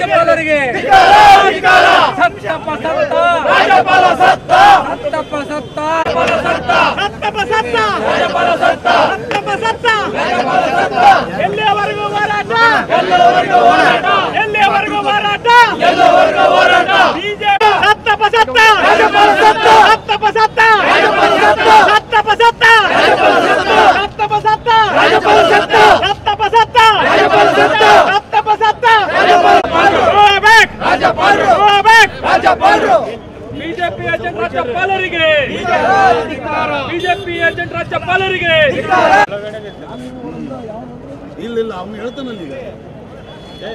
ರಾಜ್ಯಪಾಲರಿಗೆ ಸತ್ತಪ್ಪ ಸತ್ತ ರಾಜ್ಯಪಾಲ ಸತ್ತ ಸತ್ತಪ್ಪ ಸತ್ತ ಸತ್ತಪ್ಪ ಸತ್ತ ರಾಜ್ಯಪಾಲ ಸತ್ತ ಸತ್ತಪ್ಪ ಸತ್ತ ರಾಜ್ಯಪಾಲ ಸತ್ತ ಎಲ್ಲಿಯವರೆಗೂ ಹೋರಾಟ ಎಲ್ಲಿಯವರೆಗೂ ಹೋರಾಟ ಎಲ್ಲಿಯವರೆಗೂ ಹೋರಾಟ ಎಲ್ಲಿಯವರೆಗೂ ಹೋರಾಟ ಬಿಜೆಪಿ ಸತ್ತಪ್ಪ ಸತ್ತ ರಾಜ್ಯಪಾಲ ಸತ್ತ ಸತ್ತಪ್ಪ ಸತ್ತ ರಾಜ್ಯಪಾಲ ಸತ್ತ ಸತ್ತಪ್ಪ ಸತ್ತ ರಾಜ್ಯಪಾಲ ಸತ್ತ ಸತ್ತಪ್ಪ ಸತ್ತ ರಾಜ್ಯಪಾಲ ಸತ್ತ ಸತ್ತಪ್ಪ ಸತ್ತ ರಾಜ್ಯಪಾಲ ಸತ್ತ ಸತ್ತಪ್ಪ ಸತ್ತ ರಾಜ್ಯಪಾಲರು ಬಿಜೆಪಿ ಏಜೆಂಟ್ ರಾಜ್ಯಪಾಲರಿಗೆ ಬಿಜೆಪಿ ಏಜೆಂಟ್ ರಾಜ್ಯಪಾಲರಿಗೆ ಇಲ್ಲ ಅವನು ಹೇಳ್ತಾನಲ್ಲ ಈಗ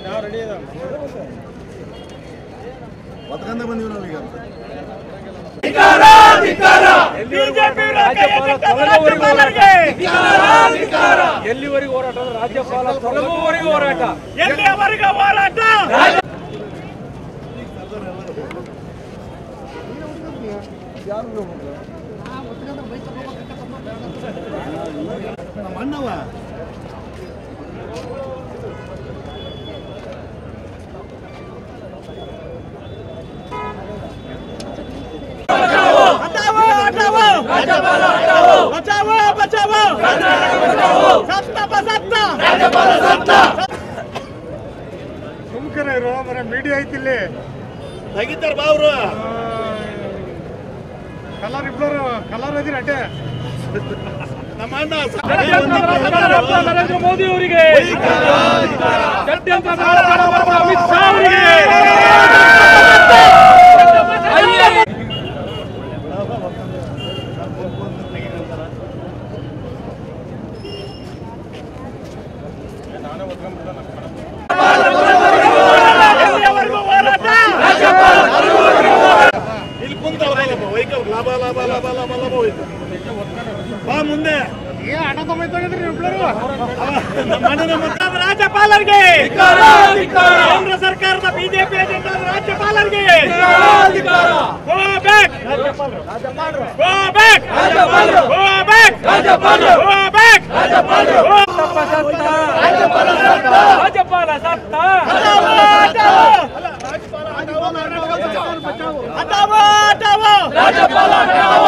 ನಾವು ರೆಡಿ ಇದ ಒತ್ಕೊಂಡ ಬಂದೀವಿ ನಾವೀಗ ಎಲ್ಲಿವರೆಗೂ ಹೋರಾಟ ರಾಜ್ಯಪಾಲ ತೊಲಗುವವರೆಗೂ ಹೋರಾಟ ಎಲ್ಲಿಯವರೆಗೂ ಹೋರಾಟ ನಮ್ಮ ಅಣ್ಣವ ಸುಮ್ಕರ ಇರೋ ಮರ ಮೀಡಿಯಾ ಐತಿಲ್ಲಿ ತೆಗಿತಾರ ಬಾ ಅವರು ಕಲರ್ ಇಬ್ಬರು ಕಲರ್ ಅದಿರ ಅಡ್ಡೆ ನಮ್ಮ ಅಣ್ಣ ನರೇಂದ್ರ ಮೋದಿ ಅವರಿಗೆ ಅಮಿತ್ ಶಾ ಅವರಿಗೆ ಇಲ್ಲಿ ಕುಂತ ಲಾಭ ಲಾಭ ಲಾಭ ಲಾಭ ಲಾಭ ಹೋಯ್ತು ಬಾ ಮುಂದೆ ಅಣ್ಣ ತಮ್ಮ ತಗೊಂಡ್ರಿ ಇಬ್ಬರು ರಾಜ್ಯಪಾಲರಿಗೆ ಕೇಂದ್ರ ಸರ್ಕಾರದ ಬಿಜೆಪಿ ಏಜೆಂಟ್ ರಾಜ್ಯಪಾಲರಿಗೆ ರಾಜ್ಯಪಾಲ ಸತ್ತ ರಾಜ್ಯಪಾಲ